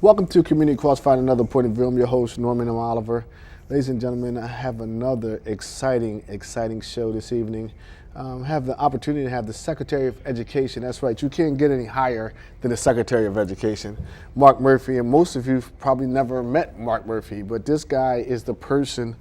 Welcome to Community Crossfire, another point of view. I'm your host, Norman M. Oliver. Ladies and gentlemen, I have another exciting show this evening. Have the opportunity to have the Secretary of Education. That's right, you can't get any higher than the Secretary of Education, Mark Murphy. And most of you probably never met Mark Murphy, but this guy is the person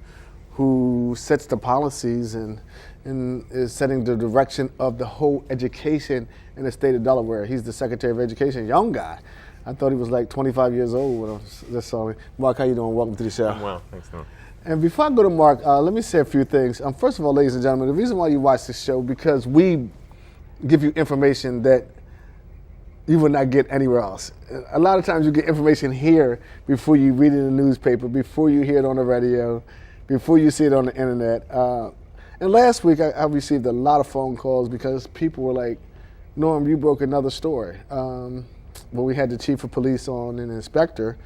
who sets the policies and is setting the direction of the whole education in the state of Delaware. He's the Secretary of Education, young guy. I thought he was like 25 years old when I just saw him. Mark, how you doing? Welcome to the show. I'm well, thanks, Norm. And before I go to Mark, let me say a few things. First of all, ladies and gentlemen, the reason why you watch this show, because we give you information that you will not get anywhere else. A lot of times you get information here before you read it in the newspaper, before you hear it on the radio, before you see it on the internet. And last week I received a lot of phone calls because people were like, Norm, you broke another story. Well, we had the chief of police on and an inspector,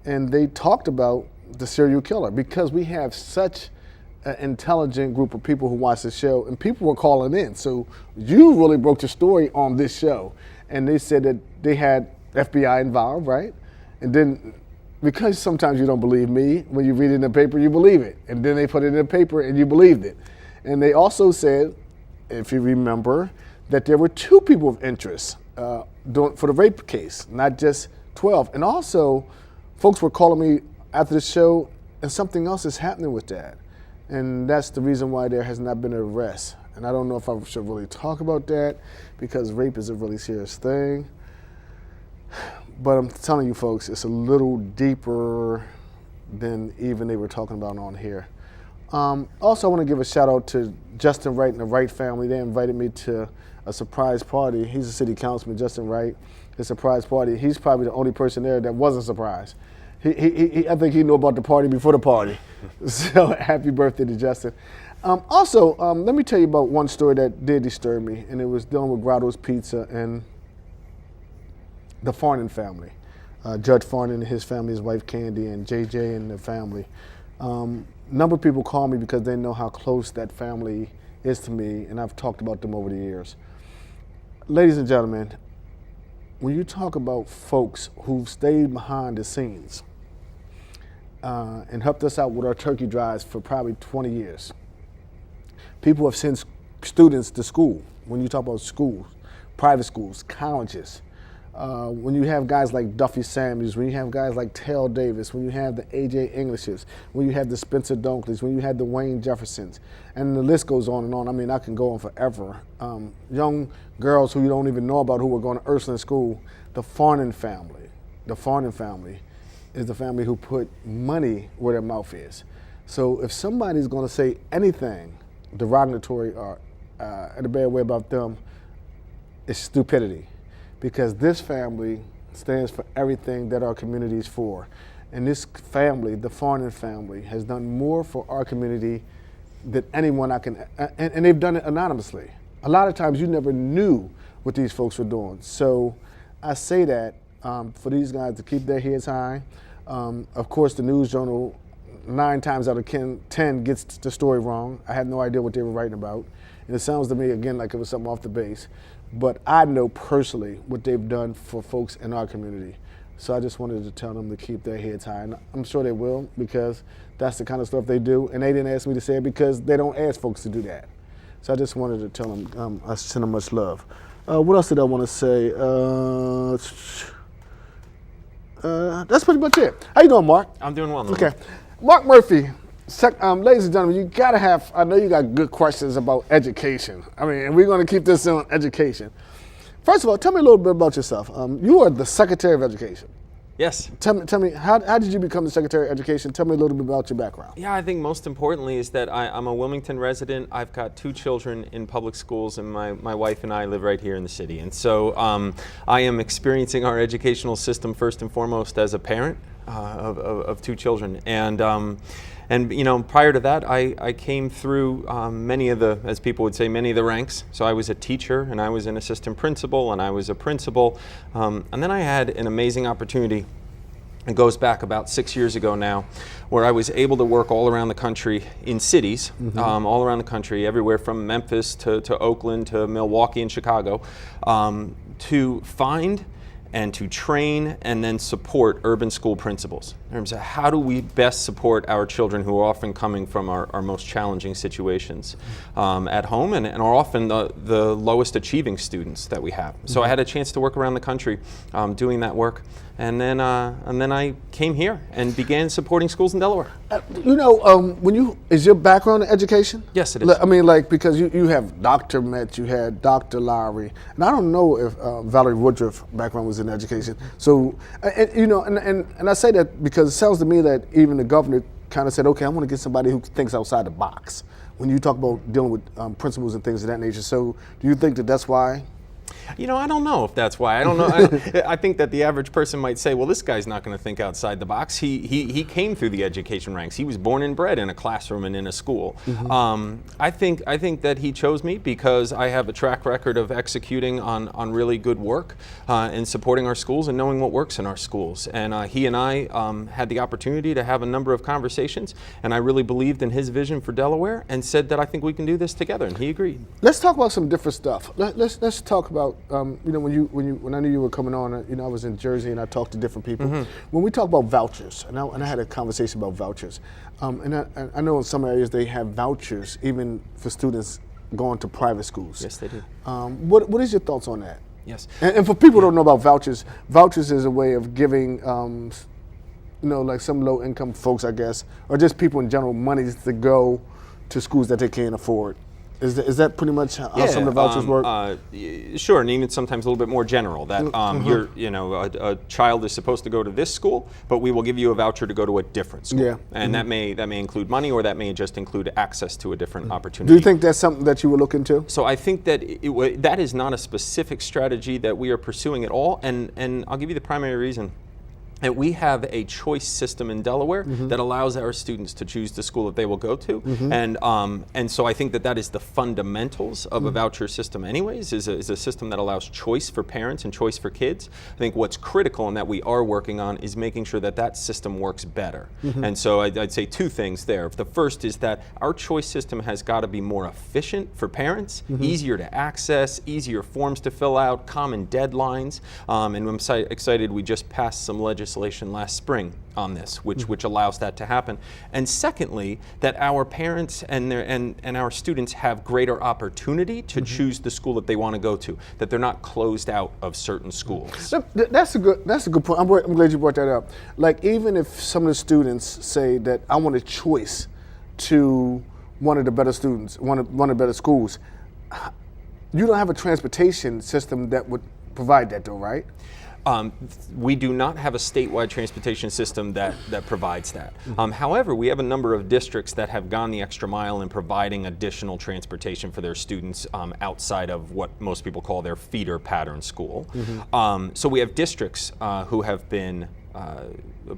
and they talked about the serial killer because we have such an intelligent group of people who watch the show, and people were calling in. So you really broke the story on this show, and they said that they had FBI involved, right? And then, because sometimes you don't believe me, when you read it in the paper, you believe it. And then they put it in the paper and you believed it. And they also said, if you remember, that there were 2 people of interest for the rape case, not just 12. And also, folks were calling me after the show, and something else is happening with that. And that's the reason why there has not been an arrest. And I don't know if I should really talk about that, because rape is a really serious thing. But I'm telling you folks, it's a little deeper than even they were talking about on here. Also, I want to give a shout out to Justin Wright and the Wright family. They invited me to a surprise party. He's a city councilman, Justin Wright. His surprise party. He's probably the only person there that wasn't surprised. I think he knew about the party before the party. So happy birthday to Justin. Also, let me tell you about one story that did disturb me, and it was dealing with Grotto's Pizza and the Farnan family. Judge Farnan and his family, his wife Candy, and JJ and the family. Number of people call me because they know how close that family is to me, and I've talked about them over the years. Ladies and gentlemen, when you talk about folks who've stayed behind the scenes and helped us out with our turkey drives for probably 20 years, people have sent students to school. When you talk about schools, private schools, colleges, when you have guys like Duffy Samuels, when you have guys like Tell Davis, when you have the A.J. Englishes, when you have the Spencer Dunkleys, when you have the Wayne Jeffersons, and the list goes on and on. I mean, I can go on forever. Young girls who you don't even know about who were going to Ursuline School. The Farnan family is the family who put money where their mouth is. So if somebody's going to say anything derogatory or in a bad way about them, it's stupidity. Because this family stands for everything that our community is for. And this family, the Farnan family, has done more for our community than anyone I can, and they've done it anonymously. A lot of times you never knew what these folks were doing. So I say that for these guys to keep their heads high. Of course, the News Journal, 9 times out of 10 gets the story wrong. I had no idea what they were writing about. And it sounds to me, again, like it was something off the base. But I know personally what they've done for folks in our community. So I just wanted to tell them to keep their heads high. And I'm sure they will, because that's the kind of stuff they do. And they didn't ask me to say it because they don't ask folks to do that. So I just wanted to tell them I send them much love. What else did I want to say? That's pretty much it. How you doing, Mark? I'm doing well, Norman. Okay. Mark Murphy. Ladies and gentlemen, you gotta have, I know you got good questions about education. I mean, and we're gonna keep this on education. First of all, tell me a little bit about yourself. You are the Secretary of Education. Yes. Tell me, how did you become the Secretary of Education? Tell me a little bit about your background. Yeah, I think most importantly is that I'm a Wilmington resident. I've got 2 children in public schools, and my wife and I live right here in the city. And so I am experiencing our educational system first and foremost as a parent of 2 children. And you know, prior to that, I came through many of the, as people would say, many of the ranks. So I was a teacher, and I was an assistant principal, and I was a principal. And then I had an amazing opportunity. It goes back about 6 years ago now, where I was able to work all around the country in cities, all around the country, everywhere from Memphis to Oakland to Milwaukee and Chicago, to find and to train and then support urban school principals in terms of how do we best support our children who are often coming from our most challenging situations at home and are often the lowest achieving students that we have. So I had a chance to work around the country doing that work. And then I came here and began supporting schools in Delaware. Is your background in education? Yes, it is. I mean, because you have Dr. Metz, you had Dr. Lowry, and I don't know if Valerie Woodruff's background was in education. So, and I say that because it sounds to me that even the governor kind of said, okay, I want to get somebody who thinks outside the box when you talk about dealing with principles and things of that nature. So, do you think that that's why? I don't know if that's why. I don't know. I think that the average person might say, well, this guy's not going to think outside the box. He came through the education ranks. He was born and bred in a classroom and in a school. I think that he chose me because I have a track record of executing on really good work and supporting our schools and knowing what works in our schools. And he and I had the opportunity to have a number of conversations, and I really believed in his vision for Delaware and said that I think we can do this together, and he agreed. Let's talk about some different stuff. Let's talk about when I knew you were coming on, I was in Jersey and I talked to different people. When we talk about vouchers, and I had a conversation about vouchers, and I know in some areas they have vouchers even for students going to private schools. Yes, they do. What is your thoughts on that? Yes. And for people who don't know about vouchers is a way of giving, like some low-income folks, I guess, or just people in general, money to go to schools that they can't afford. Is that pretty much how some of the vouchers work? Sure, and even sometimes a little bit more general. That a child is supposed to go to this school, but we will give you a voucher to go to a different school. Yeah. And that may include money, or that may just include access to a different opportunity. Do you think that's something that you would look into? So I think that that is not a specific strategy that we are pursuing at all, and I'll give you the primary reason. And we have a choice system in Delaware that allows our students to choose the school that they will go to, and so I think that is the fundamentals of a voucher system. Anyways, is a system that allows choice for parents and choice for kids. I think what's critical and that we are working on is making sure that system works better. And so I'd say two things there. The first is that our choice system has got to be more efficient for parents, easier to access, easier forms to fill out, common deadlines, and I'm excited we just passed some legislation last spring on this, which allows that to happen. And secondly, that our parents and our students have greater opportunity to choose the school that they want to go to, that they're not closed out of certain schools. That's a good point. I'm glad you brought that up. Like, even if some of the students say that I want a choice to one of the better students, one of the better schools, you don't have a transportation system that would provide that, though, right? We do not have a statewide transportation system that provides that. However, we have a number of districts that have gone the extra mile in providing additional transportation for their students outside of what most people call their feeder pattern school. So we have districts who have been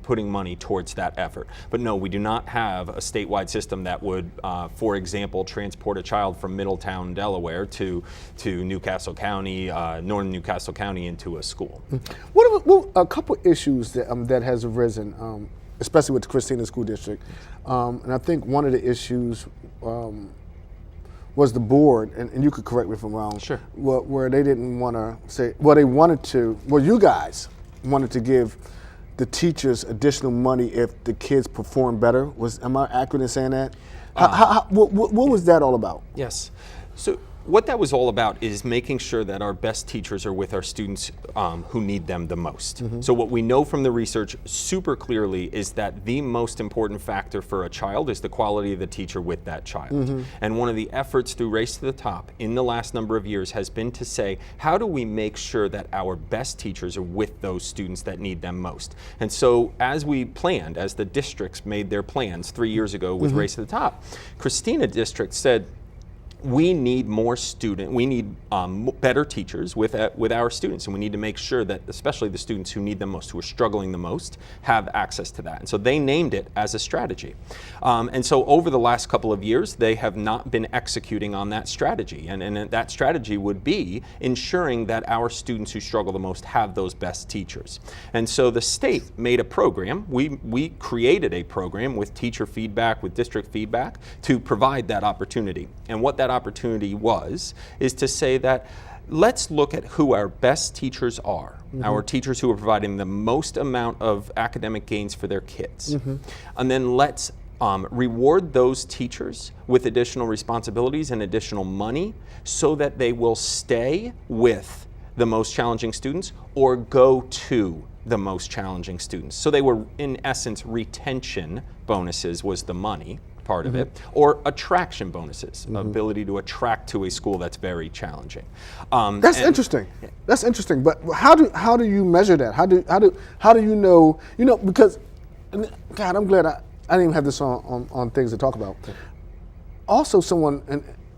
putting money towards that effort. But no, we do not have a statewide system that would, for example, transport a child from Middletown, Delaware to Newcastle County, northern Newcastle County into a school. What a couple issues that has arisen, especially with the Christina School District, and I think one of the issues was the board, and you could correct me if I'm wrong, Sure. Where they didn't want to say, you guys wanted to give the teachers additional money if the kids perform better. Am I accurate in saying that? What was that all about? Yes. So what that was all about is making sure that our best teachers are with our students who need them the most. So what we know from the research super clearly is that the most important factor for a child is the quality of the teacher with that child. And one of the efforts through Race to the Top in the last number of years has been to say, how do we make sure that our best teachers are with those students that need them most? And so as the districts made their plans 3 years ago with Race to the Top, Christina District said, we need better teachers with our students, and we need to make sure that especially the students who need them most, who are struggling the most, have access to that. And so they named it as a strategy. And so over the last couple of years, they have not been executing on that strategy. And that strategy would be ensuring that our students who struggle the most have those best teachers. And so the state made a program. We created a program with teacher feedback, with district feedback, to provide that opportunity. And what that opportunity is to say that let's look at who our best teachers are, our teachers who are providing the most amount of academic gains for their kids. And then let's reward those teachers with additional responsibilities and additional money so that they will stay with the most challenging students or go to the most challenging students. So they were, in essence, retention bonuses was the money part of it, or attraction bonuses, ability to attract to a school that's very challenging. That's interesting. That's interesting. But how do you measure that? How do you know? You know, because God, I'm glad I didn't even have this on things to talk about. Also, someone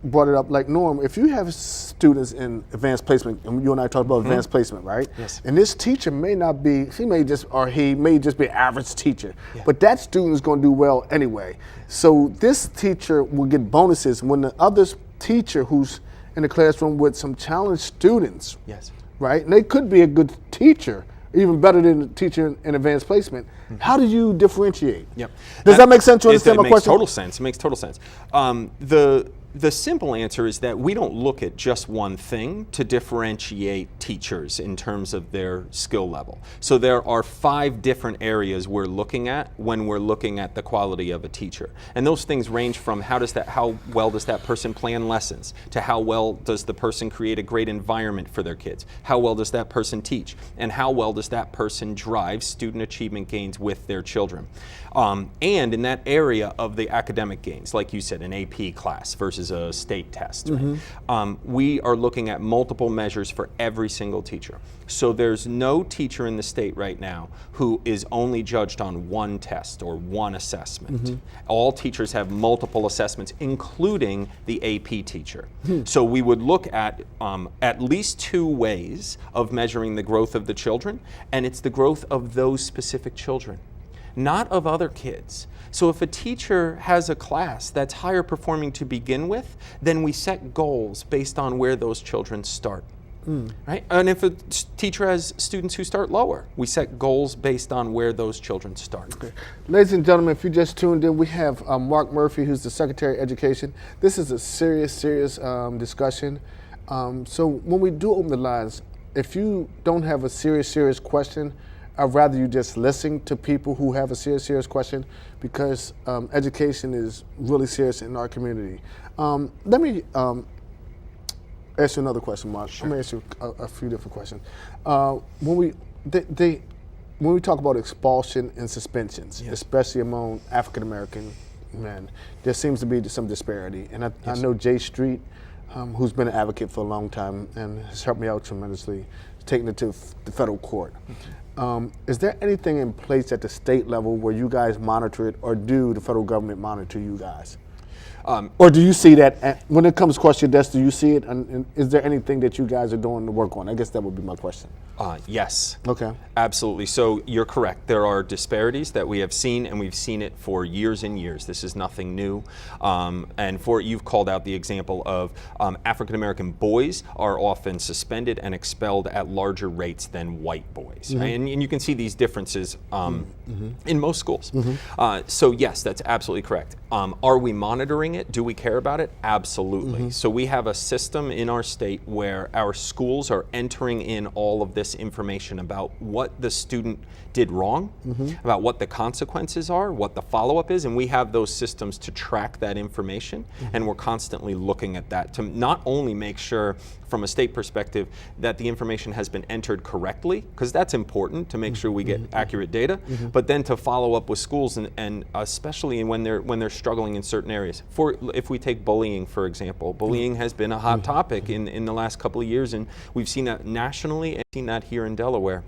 brought it up, like Norm, if you have students in advanced placement, and you and I talked about advanced placement, right? Yes. And this teacher may not be, he may just be an average teacher, but that student is going to do well anyway. So this teacher will get bonuses when the other teacher who's in the classroom with some challenged students, right? And they could be a good teacher, even better than the teacher in advanced placement. How do you differentiate? Does that make sense? You understand my question? It makes total sense. It makes total sense. The simple answer is that we don't look at just one thing to differentiate teachers in terms of their skill level. So there are 5 different areas we're looking at when we're looking at the quality of a teacher. And those things range from how well does that person plan lessons, to how well does the person create a great environment for their kids, how well does that person teach, and how well does that person drive student achievement gains with their children. And in that area of the academic gains, like you said, an AP class versus a state test, right? We are looking at multiple measures for every single teacher. So there's no teacher in the state right now who is only judged on one test or one assessment. All teachers have multiple assessments, including the AP teacher. So we would look at least 2 ways of measuring the growth of the children, and it's the growth of those specific children, not of other kids. So if a teacher has a class that's higher performing to begin with, then we set goals based on where those children start. Right? And if a teacher has students who start lower, we set goals based on where those children start. Okay. Ladies and gentlemen, if you just tuned in, we have Mark Murphy, who's the Secretary of Education. This is a serious discussion. So when we do open the lines, if you don't have a serious question, I'd rather you just listen to people who have a serious question, because education is really serious in our community. Let me ask you another question, Mark. Sure. I'm going to ask you a few different questions. When we talk about expulsion and suspensions, especially among African American men, there seems to be some disparity. And I know Jay Street, who's been an advocate for a long time and has helped me out tremendously, taking it to the federal court. Is there anything in place at the state level where you guys monitor it, or do the federal government monitor you guys? Or do you see that when it comes across your desk? Do you see it? And is there anything that you guys are doing to work on? I guess that would be my question. Yes. Okay. Absolutely. So you're correct. There are disparities that we have seen, and we've seen it for years and years. This is nothing new. And you've called out the example of African American boys are often suspended and expelled at larger rates than white boys. Right? And you can see these differences in most schools. So yes, that's absolutely correct. Are we monitoring it? Do we care about it? Absolutely. So we have a system in our state where our schools are entering in all of this information about what the student did wrong, about what the consequences are, what the follow-up is, and we have those systems to track that information, and we're constantly looking at that to not only make sure from a state perspective that the information has been entered correctly, because that's important to make sure we get accurate data, but then to follow up with schools and especially when they're struggling in certain areas. If we take bullying, for example, bullying has been a hot topic in the last couple of years, and we've seen that nationally and seen that here in Delaware.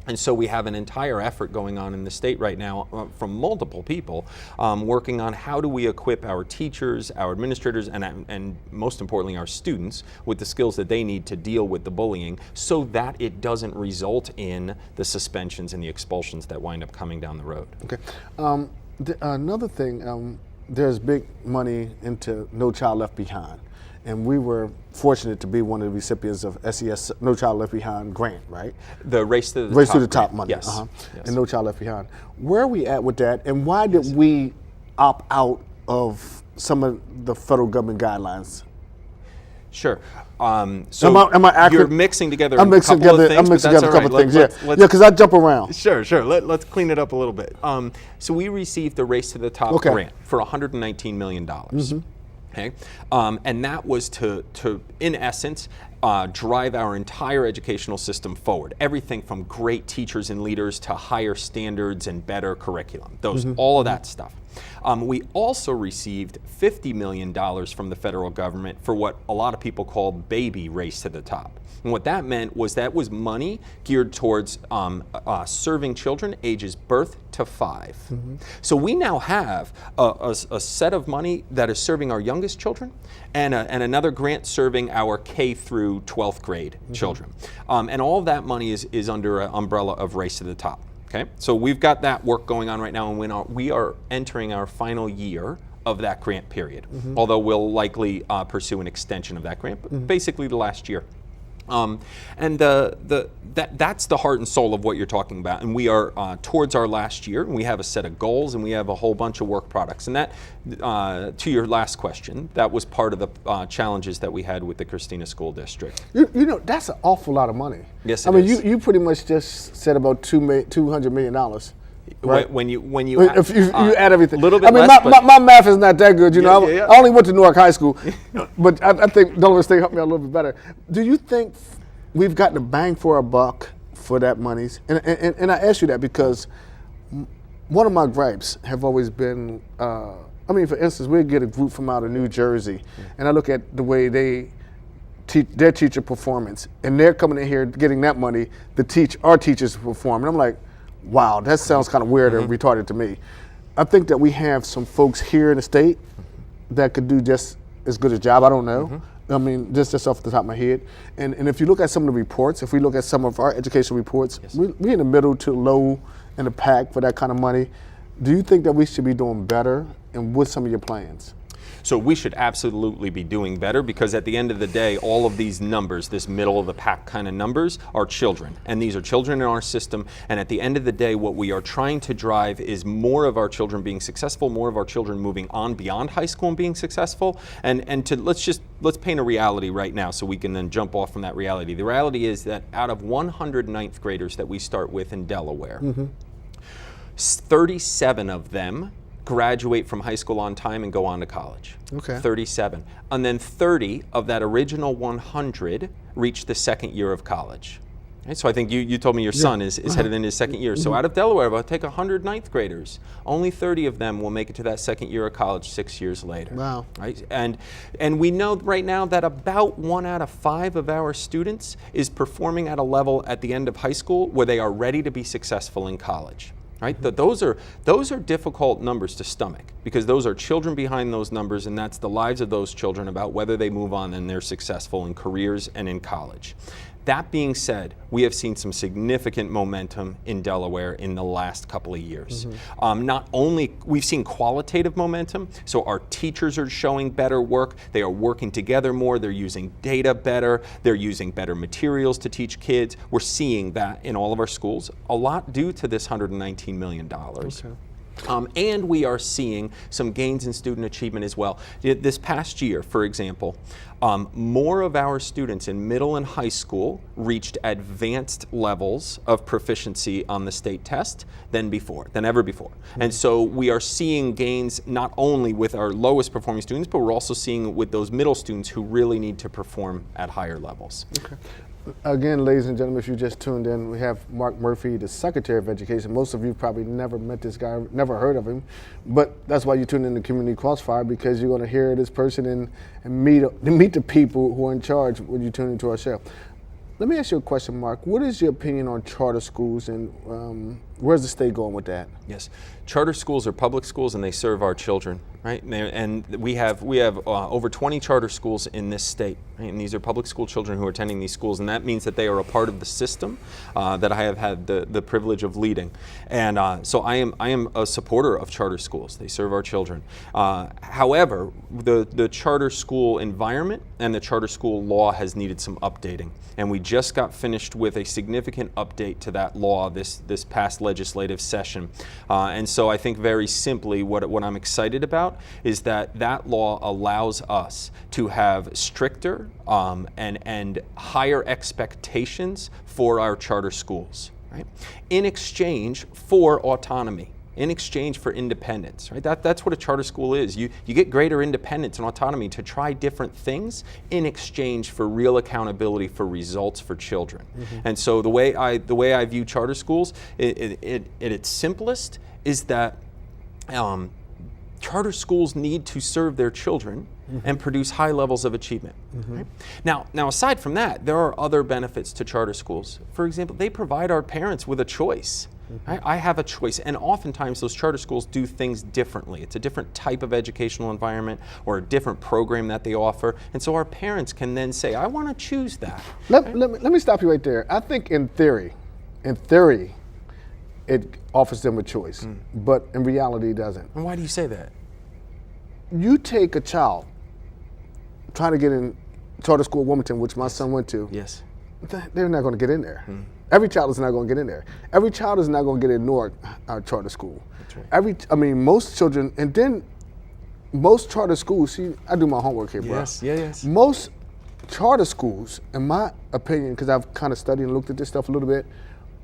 And so we have an entire effort going on in the state right now from multiple people working on how do we equip our teachers, our administrators, and most importantly our students with the skills that they need to deal with the bullying so that it doesn't result in the suspensions and the expulsions that wind up coming down the road. Okay. Another thing, there's big money into No Child Left Behind. And we were fortunate to be one of the recipients of SES No Child Left Behind grant, right? The Race to the Top money. Yes. And No Child Left Behind. Where are we at with that, and why did we opt out of some of the federal government guidelines? Sure. So Am I accurate? you're mixing together I'm a mixing couple together. of things, I'm mixing but that's together a all couple right. of things. Let's Because I jump around. Sure. Let's clean it up a little bit. So we received the Race to the Top grant for $119 million. Okay, and that was to in essence, drive our entire educational system forward. Everything from great teachers and leaders to higher standards and better curriculum. All of that stuff. We also received $50 million from the federal government for what a lot of people call baby Race to the Top. And what that meant was that was money geared towards serving children ages birth to 5. So we now have a set of money that is serving our youngest children and another grant serving our K through 12th grade children. And all of that money is under an umbrella of Race to the Top. Okay, so we've got that work going on right now, and we are entering our final year of that grant period, although we'll likely pursue an extension of that grant, but basically the last year. And that's the heart and soul of what you're talking about. And we are towards our last year, and we have a set of goals, and we have a whole bunch of work products. And that, to your last question, that was part of the challenges that we had with the Christina School District. You know, that's an awful lot of money. Yes, it is. You pretty much just said about $200 million. Right. When you if you add everything, a little bit less, my math is not that good. You know, I only went to Newark High School, but I think Delaware State helped me out a little bit better. Do you think we've gotten a bang for our buck for that monies? And I ask you that because one of my gripes have always been, for instance, we get a group from out of New Jersey, and I look at the way they teach their teacher performance, and they're coming in here getting that money to teach our teachers to perform, and I'm like, wow, that sounds kind of weird and retarded to me. I think that we have some folks here in the state that could do just as good a job. I don't know. I mean, just off the top of my head. And if you look at some of the reports, if we look at some of our education reports, we're in the middle to low in the pack for that kind of money. Do you think that we should be doing better? And what's some of your plans? So we should absolutely be doing better, because at the end of the day, all of these numbers, this middle of the pack kind of numbers, are children. And these are children in our system. And at the end of the day, what we are trying to drive is more of our children being successful, more of our children moving on beyond high school and being successful. And to let's paint a reality right now so we can then jump off from that reality. The reality is that out of 100 ninth graders that we start with in Delaware, 37 of them graduate from high school on time and go on to college. Okay. 37. And then 30 of that original 100 reach the second year of college. Right? So I think you told me your son is headed into his second year. So out of Delaware, if I take 100 ninth graders, only 30 of them will make it to that second year of college 6 years later. Wow. Right? And we know right now that about 1 out of 5 of our students is performing at a level at the end of high school where they are ready to be successful in college. Right? Those are difficult numbers to stomach, because those are children behind those numbers, and that's the lives of those children about whether they move on and they're successful in careers and in college. That being said, we have seen some significant momentum in Delaware in the last couple of years. Not only, we've seen qualitative momentum, so our teachers are showing better work, they are working together more, they're using data better, they're using better materials to teach kids. We're seeing that in all of our schools, a lot due to this $119 million. Okay. And we are seeing some gains in student achievement as well. This past year, for example, more of our students in middle and high school reached advanced levels of proficiency on the state test than ever before. And so we are seeing gains not only with our lowest performing students, but we're also seeing with those middle students who really need to perform at higher levels. Okay. Again, ladies and gentlemen, if you just tuned in, we have Mark Murphy, the Secretary of Education. Most of you probably never met this guy, never heard of him, but that's why you tune in to Community Crossfire, because you're going to hear this person and meet the people who are in charge when you tune into our show. Let me ask you a question, Mark. What is your opinion on charter schools, and where's the state going with that? Yes, charter schools are public schools, and they serve our children, right? And we have over 20 charter schools in this state, right? And these are public school children who are attending these schools, and that means that they are a part of the system that I have had the privilege of leading. And so I am a supporter of charter schools. They serve our children. However, the charter school environment and the charter school law has needed some updating, and we just got finished with a significant update to that law this past legislative session. And so I think very simply what I'm excited about is that law allows us to have stricter and higher expectations for our charter schools, right? In exchange for autonomy, in exchange for independence, right? That's what a charter school is. You get greater independence and autonomy to try different things in exchange for real accountability for results for children. And so the way I view charter schools, at its simplest, is that charter schools need to serve their children and produce high levels of achievement. Right? Now, aside from that, there are other benefits to charter schools. For example, they provide our parents with a choice. I have a choice, and oftentimes those charter schools do things differently. It's a different type of educational environment or a different program that they offer, and so our parents can then say, I want to choose that. Let me stop you right there. I think in theory, it offers them a choice, but in reality it doesn't. And why do you say that? You take a child trying to get in charter school at Wilmington, which my son went to. Yes. They're not going to get in there. Every child is not going to get in there. Every child is not going to get in Newark, our charter school. That's right. Most children, and then most charter schools, see, I do my homework here, bro. Yes. Most charter schools, in my opinion, because I've kind of studied and looked at this stuff a little bit,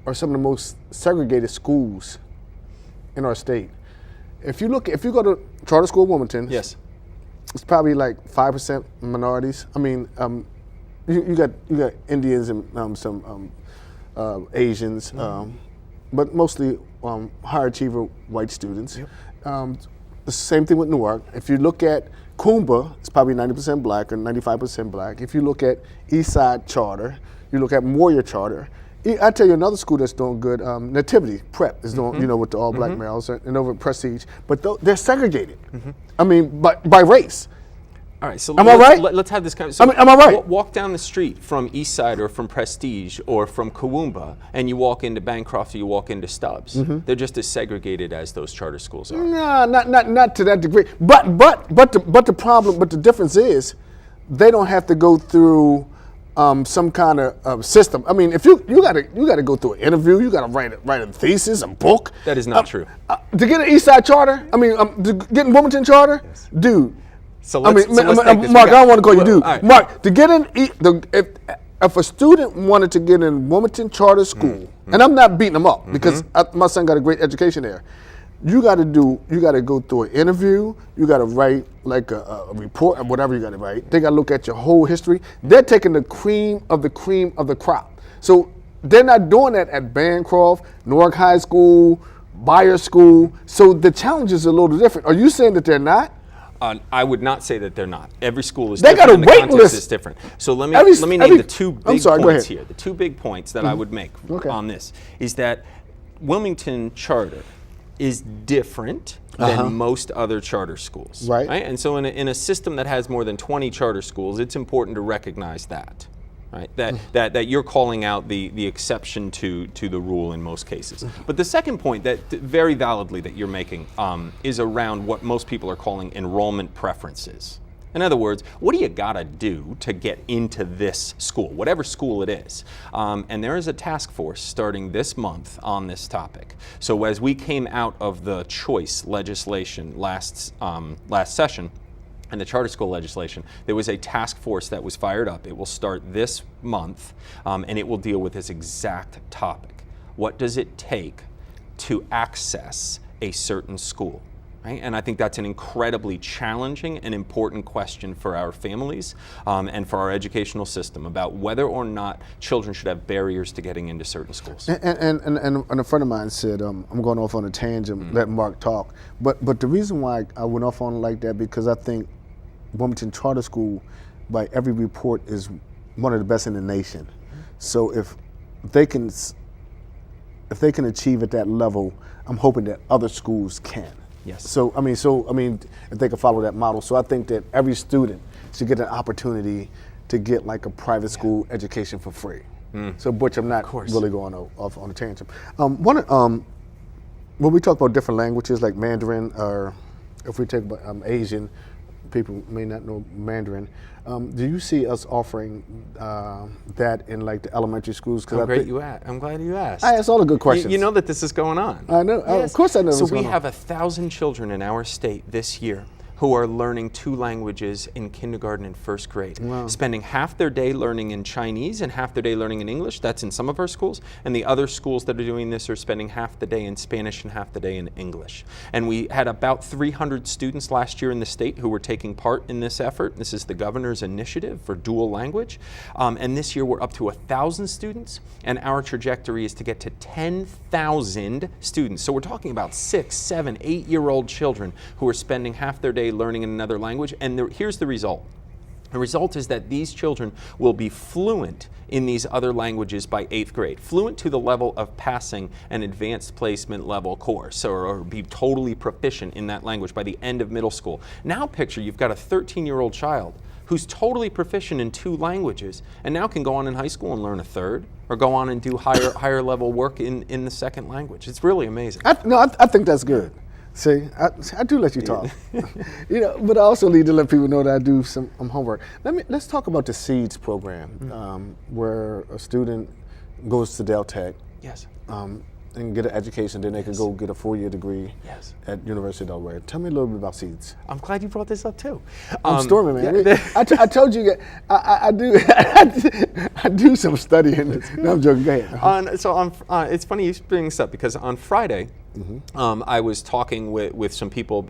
are some of the most segregated schools in our state. If you go to charter school in Wilmington, yes, it's probably like 5% minorities. You got Indians and some Asians, but mostly higher achiever white students. Yep. The same thing with Newark. If you look at Coomba, it's probably 90% black or 95% black. If you look at Eastside Charter, you look at Moyer Charter. I tell you another school that's doing good, Nativity Prep is doing, with the all black males, and over at Prestige, but they're segregated. By race. All right, so let's have this conversation. Am I right? Walk down the street from Eastside or from Prestige or from Coomba, and you walk into Bancroft or you walk into Stubbs. They're just as segregated as those charter schools are. No, not to that degree. But the difference is, they don't have to go through some kind of system. If you gotta go through an interview, you gotta write a thesis, a book. That is not true. To get an Eastside Charter, to get in Wilmington Charter, dude. So let's take this. Mark, I don't want to call you dude. Right. Mark, to get in, if a student wanted to get in Wilmington Charter School, and I'm not beating them up because my son got a great education there, you got to go through an interview. You got to write like a report or whatever you got to write. They got to look at your whole history. They're taking the cream of the crop. So they're not doing that at Bancroft, Newark High School, Bayer School. So the challenge is a little different. Are you saying that they're not? I would not say that they're not. Every school is they different. They got a wait list. Is different. So let me name the two big points here. The two big points that I would make on this is that Wilmington Charter is different than most other charter schools. Right. And so in a system that has more than 20 charter schools, it's important to recognize that. Right, that you're calling out the exception to the rule in most cases. But the second point that very validly that you're making is around what most people are calling enrollment preferences. In other words, what do you gotta do to get into this school, whatever school it is? And there is a task force starting this month on this topic. So as we came out of the choice legislation last session, and the charter school legislation, there was a task force that was fired up. It will start this month, and it will deal with this exact topic. What does it take to access a certain school? Right? And I think that's an incredibly challenging and important question for our families and for our educational system about whether or not children should have barriers to getting into certain schools. And a friend of mine said, I'm going off on a tangent, letting Mark talk, but the reason why I went off on it like that, because I think Wilmington Charter School, by every report, is one of the best in the nation. So if they can achieve at that level, I'm hoping that other schools can. Yes. So if they can follow that model. So I think that every student should get an opportunity to get like a private school education for free. So Butch, I'm not really going off on a tangent. When we talk about different languages like Mandarin, or if we take about Asian, people may not know Mandarin. Do you see us offering that in like the elementary schools? I'm glad you asked. I asked all the good questions. You know that this is going on. I know. Yes. Of course I know. So what's we going on. have 1,000 children in our state this year who are learning 2 languages in kindergarten and first grade, spending half their day learning in Chinese and half their day learning in English. That's in some of our schools. And the other schools that are doing this are spending half the day in Spanish and half the day in English. And we had about 300 students last year in the state who were taking part in this effort. This is the governor's initiative for dual language. And this year we're up to 1,000 students, and our trajectory is to get to 10,000 students. So we're talking about 6, 7, 8-year-old children who are spending half their day learning in another language. And here's the result. The result is that these children will be fluent in these other languages by 8th grade, fluent to the level of passing an advanced placement level course, or be totally proficient in that language by the end of middle school. Now picture you've got a 13-year-old child who's totally proficient in 2 languages and now can go on in high school and learn a 3rd, or go on and do higher level work in the 2nd language. It's really amazing. I think that's good. See, I do let you talk, but I also need to let people know that I do some homework. Let's talk about the SEEDS program, where a student goes to Del Tech, yes, and get an education, then they could go get a 4-year degree at University of Delaware. Tell me a little bit about SEEDS. I'm glad you brought this up too. I'm storming, man. Yeah. I told you, I do I do some studying. No, I'm joking. Go ahead. It's funny you bring this up because on Friday, I was talking with some people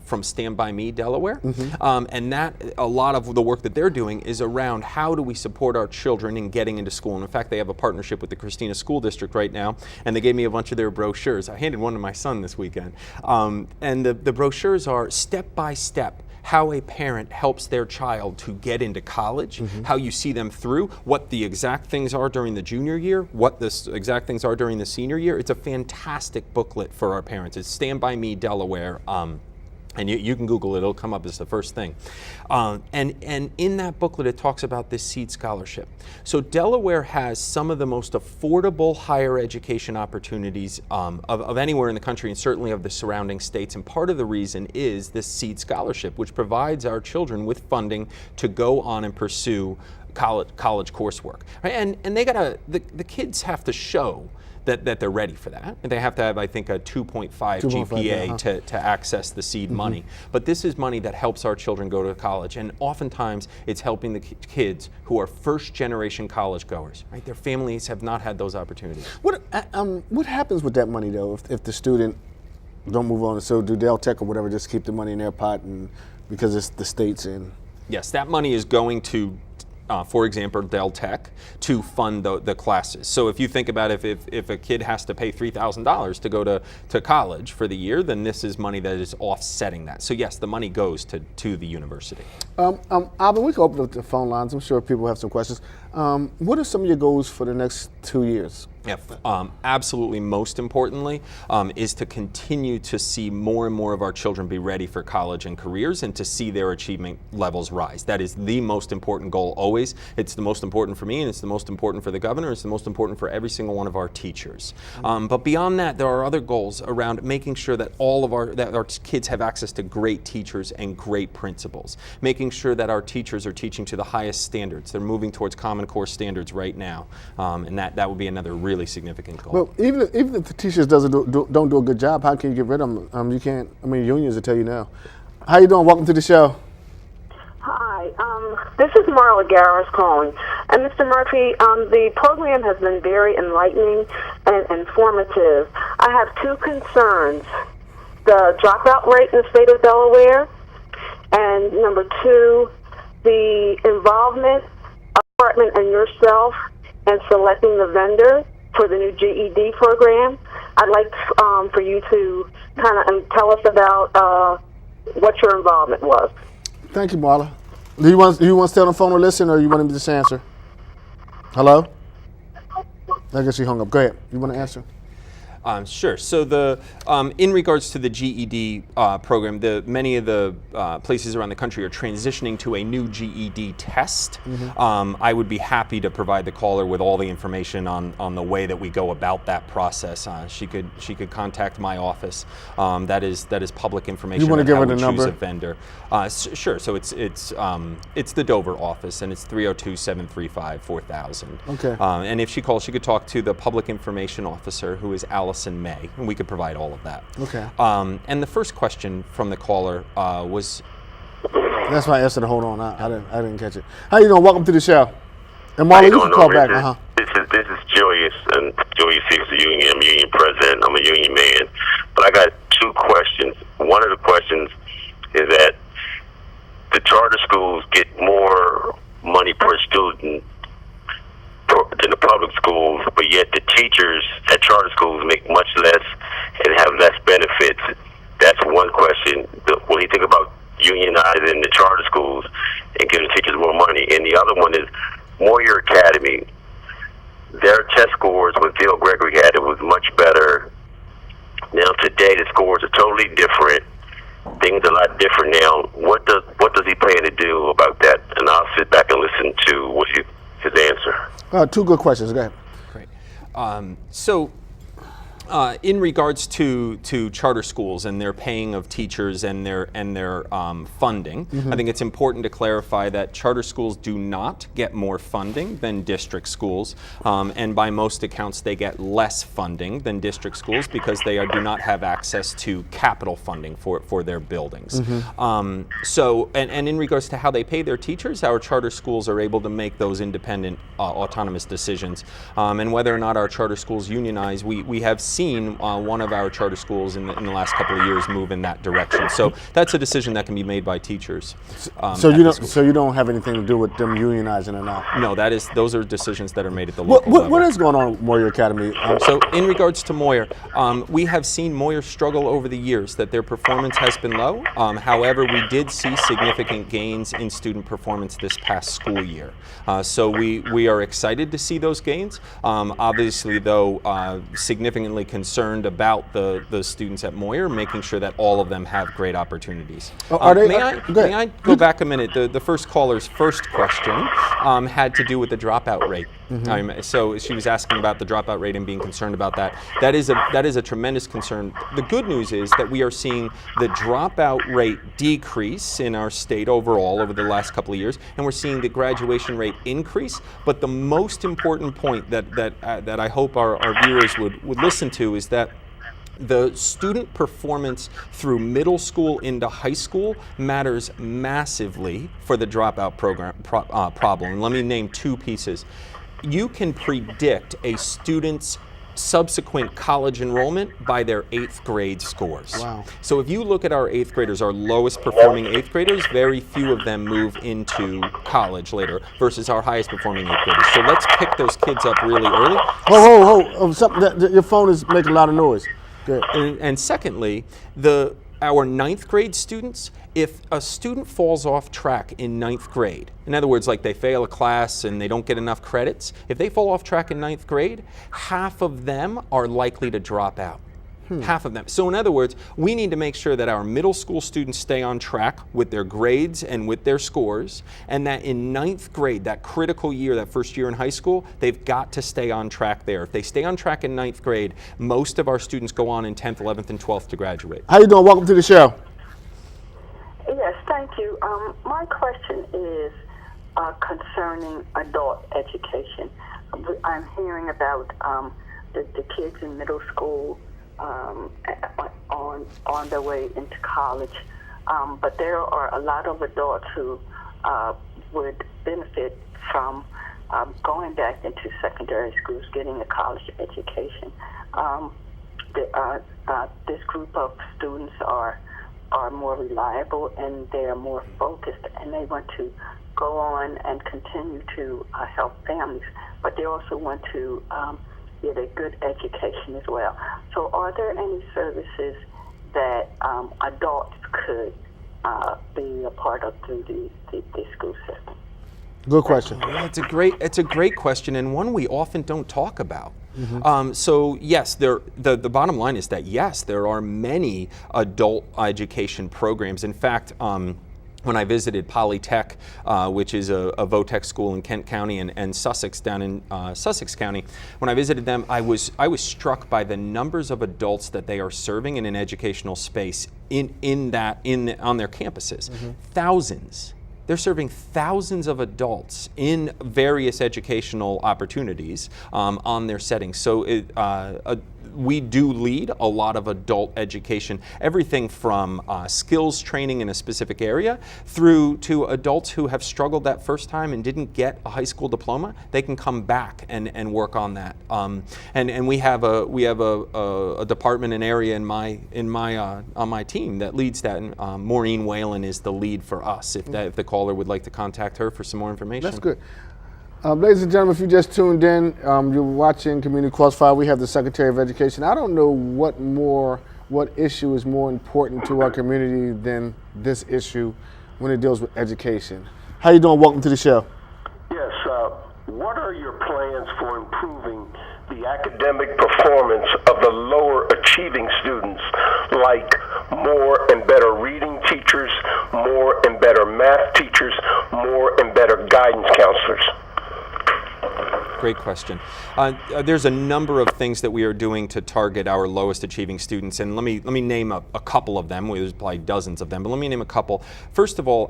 from Stand By Me, Delaware, and a lot of the work that they're doing is around how do we support our children in getting into school. And in fact, they have a partnership with the Christina School District right now, and they gave me a bunch of their brochures. I handed one to my son this weekend, and the brochures are step by step how a parent helps their child to get into college, how you see them through, what the exact things are during the junior year, what the exact things are during the senior year. It's a fantastic booklet for our parents. It's Stand By Me Delaware. And you can Google it, it'll come up as the first thing. And in that booklet, it talks about this SEED scholarship. So Delaware has some of the most affordable higher education opportunities of anywhere in the country, and certainly of the surrounding states. And part of the reason is this SEED scholarship, which provides our children with funding to go on and pursue college coursework. Right? And the kids have to show that they're ready for that. And they have to have, I think, a 2.5 GPA to access the SEED money. But this is money that helps our children go to college. And oftentimes, it's helping the kids who are first-generation college goers. Right? Their families have not had those opportunities. What happens with that money, though, if the student don't move on? So do Del Tech or whatever, just keep the money in their pot and because it's the state's in? Yes, that money is going to for example, Del Tech, to fund the classes. So if you think about if a kid has to pay $3,000 to go to college for the year, then this is money that is offsetting that. So yes, the money goes to the university. Alvin, we can open up the phone lines. I'm sure people have some questions. What are some of your goals for the next 2 years? Yeah, absolutely. Most importantly, is to continue to see more and more of our children be ready for college and careers, and to see their achievement levels rise. That is the most important goal always. It's the most important for me, and it's the most important for the governor. It's the most important for every single one of our teachers. But beyond that, there are other goals around making sure that our kids have access to great teachers and great principals. Making sure that our teachers are teaching to the highest standards. They're moving towards Common Core standards right now, and that would be another really significant goal. Well, even if the teachers don't do a good job, how can you get rid of them? You can't. I mean, unions will tell you now. How you doing? Welcome to the show. Hi, this is Marla Garris calling. And Mr. Murphy, the program has been very enlightening and informative. I have two concerns: the dropout rate in the state of Delaware, and number two, the involvement of the department and yourself in selecting the vendor for the new GED program. I'd like for you to kind of tell us about what your involvement was. Thank you, Marla. Do you want to stay on the phone or listen, or you want him to just answer? Hello? I guess he hung up. Go ahead. You want to answer? Sure. So in regards to the GED program, many of the places around the country are transitioning to a new GED test. I would be happy to provide the caller with all the information on the way that we go about that process. She could contact my office. That is public information. You want to give her the choose number? A vendor. Sure. So it's the Dover office, and it's 302-735-4000. Okay. And if she calls, she could talk to the public information officer, who is Allison May, and we could provide all of that. Okay. And the first question from the caller was. That's why I asked her to hold on. I didn't catch it. How you doing? Welcome to the show. And Marlon, you can call back. This is Julius, and Julius is the union. I'm union president. I'm a union man. But I got two questions. One of the questions is that the charter schools get more money per student than the public schools, but yet the teachers at charter schools make much less and have less benefits. That's one question. What do you think about unionizing the charter schools and giving teachers more money? And the other one is Moyer Academy. Their test scores when Phil Gregory had it was much better. Now today the scores are totally different. Things are a lot different now. What does he plan to do about that? And I'll sit back and listen to his answer. Two good questions. Go ahead. Great. In regards to charter schools and their paying of teachers and their funding, I think it's important to clarify that charter schools do not get more funding than district schools, and by most accounts they get less funding than district schools because they do not have access to capital funding for their buildings. And in regards to how they pay their teachers, our charter schools are able to make those independent, autonomous decisions. And whether or not our charter schools unionize, we have seen one of our charter schools in the last couple of years move in that direction. So that's a decision that can be made by teachers. So you don't have anything to do with them unionizing or not? No, those are decisions that are made at the local level. What is going on with Moyer Academy? So in regards to Moyer, we have seen Moyer struggle over the years, that their performance has been low. However, we did see significant gains in student performance this past school year. So we are excited to see those gains. Obviously, though, significantly concerned about the students at Moyer, making sure that all of them have great opportunities. May I go back a minute? The first caller's first question had to do with the dropout rate. So she was asking about the dropout rate and being concerned about that. That is a tremendous concern. The good news is that we are seeing the dropout rate decrease in our state overall over the last couple of years, and we're seeing the graduation rate increase. But the most important point that I hope our viewers would listen to is that the student performance through middle school into high school matters massively for the dropout problem. And let me name two pieces. You can predict a student's subsequent college enrollment by their 8th grade scores. Wow. So if you look at our 8th graders, our lowest performing 8th graders, very few of them move into college later versus our highest performing 8th graders. So let's pick those kids up really early. Your phone is making a lot of noise. Good. And secondly, our 9th grade students, if a student falls off track in 9th grade, in other words, like they fail a class and they don't get enough credits, if they fall off track in 9th grade, half of them are likely to drop out. Half of them. So in other words, we need to make sure that our middle school students stay on track with their grades and with their scores, and that in 9th grade, that critical year, that first year in high school, they've got to stay on track there. If they stay on track in 9th grade, most of our students go on in 10th, 11th, and 12th to graduate. How you doing? Welcome to the show. Yes, thank you. My question is concerning adult education. I'm hearing about the kids in middle school on their way into college, but there are a lot of adults who would benefit from going back into secondary schools, getting a college education. This group of students are more reliable and they are more focused, and they want to go on and continue to help families, but they also want to get a good education as well. So are there any services that adults could be a part of through the school system? Good question. Yeah, it's a great question, and one we often don't talk about. So yes, the bottom line is that yes, there are many adult education programs. In fact, when I visited Polytech, which is a VOTEC school in Kent County and Sussex down in Sussex County, when I visited them, I was struck by the numbers of adults that they are serving in an educational space on their campuses. Thousands. They're serving thousands of adults in various educational opportunities on their settings. So we do lead a lot of adult education, everything from skills training in a specific area through to adults who have struggled that first time and didn't get a high school diploma. They can come back and work on that. And we have a department, an area on my team that leads that. And Maureen Whalen is the lead for us. If the caller would like to contact her for some more information. That's good. Ladies and gentlemen, if you just tuned in, you're watching Community Crossfire. We have the Secretary of Education. I don't know what issue is more important to our community than this issue when it deals with education. How you doing? Welcome to the show. Yes. What are your plans for improving the academic performance of the lower achieving students, like more and better reading teachers, more and better math teachers, more and better guidance counselors? Great question. There's a number of things that we are doing to target our lowest achieving students, and let me name a couple of them. There's probably dozens of them, but let me name a couple. First of all,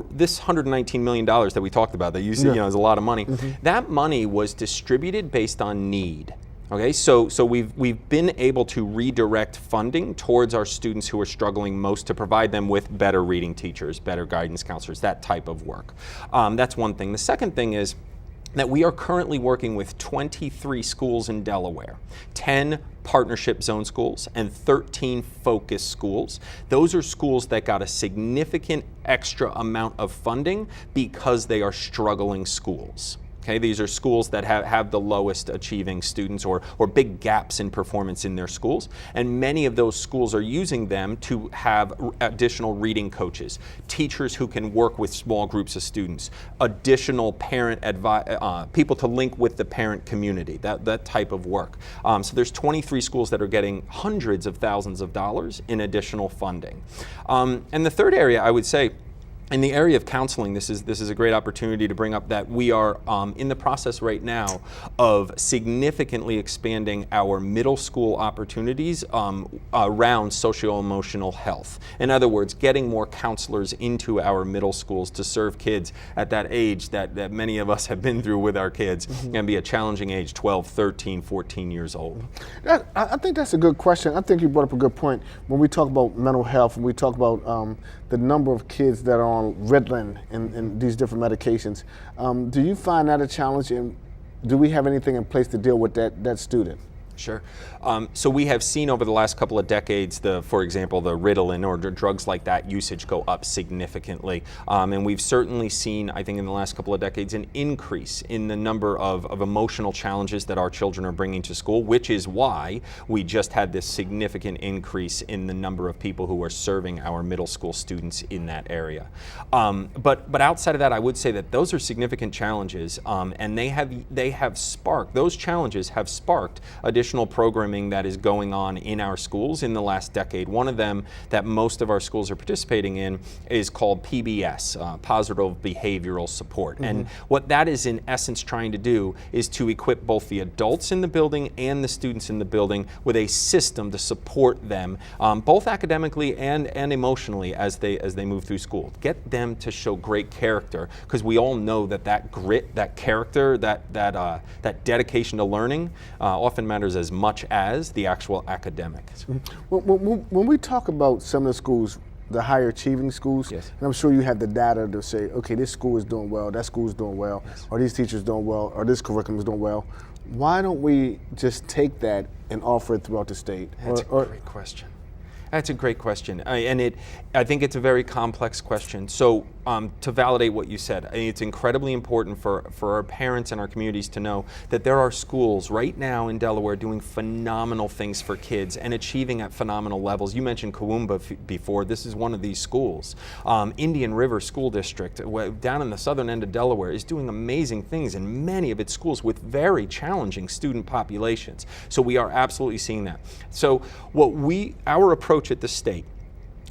this $119 million that we talked about, that you see, is a lot of money. That money was distributed based on need. Okay, so we've been able to redirect funding towards our students who are struggling most to provide them with better reading teachers, better guidance counselors, that type of work. That's one thing. The second thing is that we are currently working with 23 schools in Delaware, 10 partnership zone schools and 13 focus schools. Those are schools that got a significant extra amount of funding because they are struggling schools. Okay, these are schools that have the lowest achieving students or big gaps in performance in their schools, and many of those schools are using them to have additional reading coaches, teachers who can work with small groups of students, additional parent people to link with the parent community, that type of work. So there's 23 schools that are getting hundreds of thousands of dollars in additional funding. And the third area, I would say, in the area of counseling, this is a great opportunity to bring up that we are in the process right now of significantly expanding our middle school opportunities around socio-emotional health. In other words, getting more counselors into our middle schools to serve kids at that age that many of us have been through with our kids, and be a challenging age, 12, 13, 14 years old. I think that's a good question. I think you brought up a good point. When we talk about mental health, when we talk about the number of kids that are on Ritalin and these different medications, do you find that a challenge, and do we have anything in place to deal with that student? Sure. So we have seen over the last couple of decades, for example, the Ritalin or drugs like that usage go up significantly. And we've certainly seen, I think in the last couple of decades, an increase in the number of emotional challenges that our children are bringing to school, which is why we just had this significant increase in the number of people who are serving our middle school students in that area. But outside of that, I would say that those are significant challenges, and those challenges have sparked additional programming that is going on in our schools in the last decade. One of them that most of our schools are participating in is called PBS, Positive Behavioral Support. And what that is in essence trying to do is to equip both the adults in the building and the students in the building with a system to support them, both academically and emotionally as they move through school. Get them to show great character, because we all know that grit, that character, that dedication to learning often matters as much as the actual academics. When we talk about some of the schools, the higher achieving schools, yes, and I'm sure you have the data to say, okay, this school is doing well, that school is doing well, yes, or these teachers doing well, or this curriculum is doing well. Why don't we just take that and offer it throughout the state? That's a great question. That's a great question, I think it's a very complex question. So to validate what you said, it's incredibly important for our parents and our communities to know that there are schools right now in Delaware doing phenomenal things for kids and achieving at phenomenal levels. You mentioned Coomba before. This is one of these schools. Indian River School District, down in the southern end of Delaware, is doing amazing things in many of its schools with very challenging student populations. So we are absolutely seeing that. So our approach at the state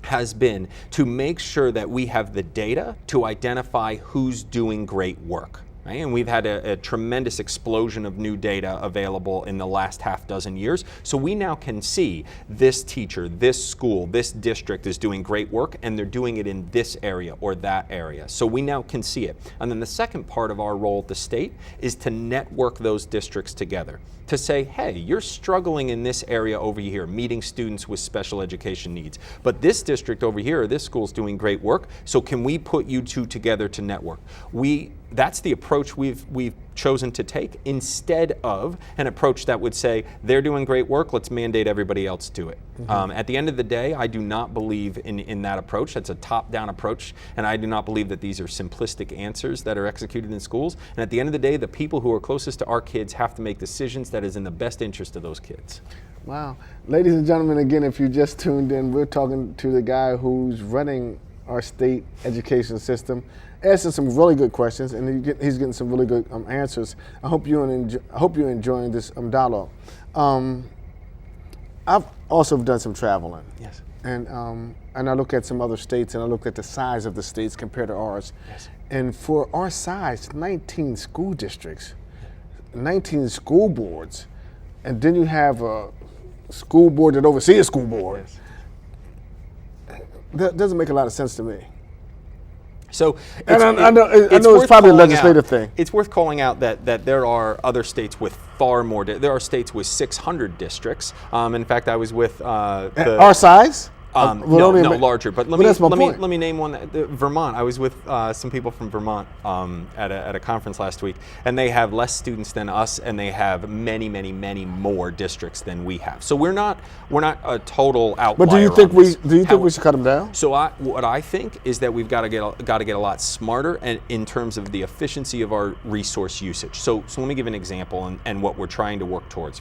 has been to make sure that we have the data to identify who's doing great work. Right? And we've had a tremendous explosion of new data available in the last half dozen years. So we now can see this teacher, this school, this district is doing great work, and they're doing it in this area or that area. So we now can see it. And then the second part of our role at the state is to network those districts together. To say, hey, you're struggling in this area over here, meeting students with special education needs. But this district over here, or this school's doing great work, so can we put you two together to network? That's the approach we've chosen to take, instead of an approach that would say, they're doing great work, let's mandate everybody else do it. At the end of the day, I do not believe in that approach. That's a top-down approach, and I do not believe that these are simplistic answers that are executed in schools. And at the end of the day, the people who are closest to our kids have to make decisions that is in the best interest of those kids. Wow. Ladies and gentlemen, again, if you just tuned in, we're talking to the guy who's running our state education system, asking some really good questions, and he's getting some really good answers. I hope you're enjoying this dialogue. I've also done some traveling. Yes. And I look at some other states, and I look at the size of the states compared to ours. Yes. And for our size, 19 school districts, 19 school boards, and then you have a school board that oversees a school board. Yes. That doesn't make a lot of sense to me. So I know it's probably a legislative thing. It's worth calling out that there are other states with far more. There are states with 600 districts. In fact, I was with our size. No, larger. But let me name one. Vermont. I was with some people from Vermont at a conference last week, and they have less students than us, and they have many more districts than we have. So we're not a total outlier. But do you think we should cut them down? So what I think is that we've got to get a lot smarter and in terms of the efficiency of our resource usage. So let me give an example and what we're trying to work towards.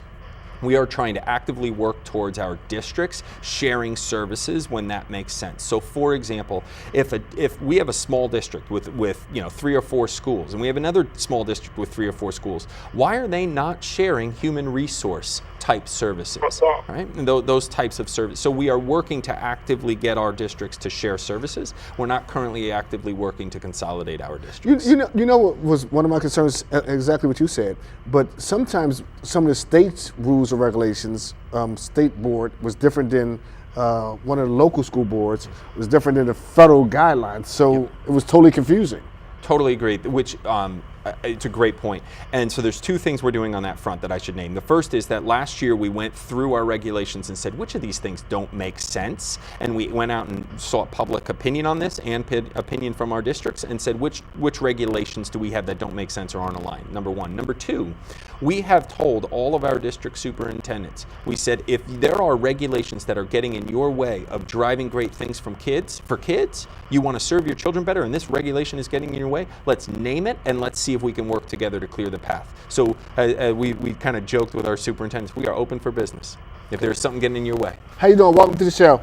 We are trying to actively work towards our districts sharing services when that makes sense. So, for example, if we have a small district with 3 or 4 schools, and we have another small district with 3 or 4 schools, why are they not sharing human resource type services, right? And those types of services. So we are working to actively get our districts to share services. We're not currently actively working to consolidate our districts. You know what was one of my concerns, exactly what you said, but sometimes some of the state's rules or regulations, state board was different than one of the local school boards, was different than the federal guidelines. So It was totally confusing. Totally agree, which it's a great point. And so there's 2 things we're doing on that front that I should name. The first is that last year we went through our regulations and said, which of these things don't make sense? And we went out and sought public opinion on this and opinion from our districts and said, which regulations do we have that don't make sense or aren't aligned? Number 1. Number 2, we have told all of our district superintendents, we said, if there are regulations that are getting in your way of driving great things for kids, you want to serve your children better, and this regulation is getting in your way, let's name it and let's see if we can work together to clear the path. So we kind of joked with our superintendents, we are open for business if there's something getting in your way. How you doing? Welcome to the show.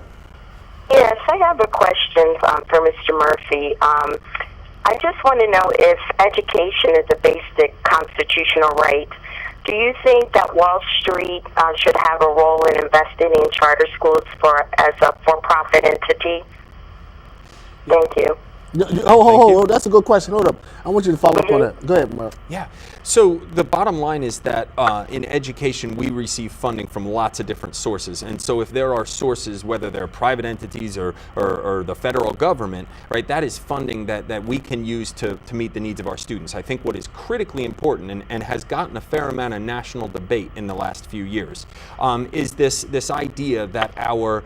Yes, I have a question for Mr. Murphy. I just want to know if education is a basic constitutional right. Do you think that Wall Street should have a role in investing in charter schools as a for-profit entity? Thank you. Oh, that's a good question. Hold up. I want you to follow up on that. Go ahead, Mark. Yeah. So the bottom line is that in education, we receive funding from lots of different sources. And so if there are sources, whether they're private entities or the federal government, right, that is funding that we can use to meet the needs of our students. I think what is critically important and has gotten a fair amount of national debate in the last few years is this idea that our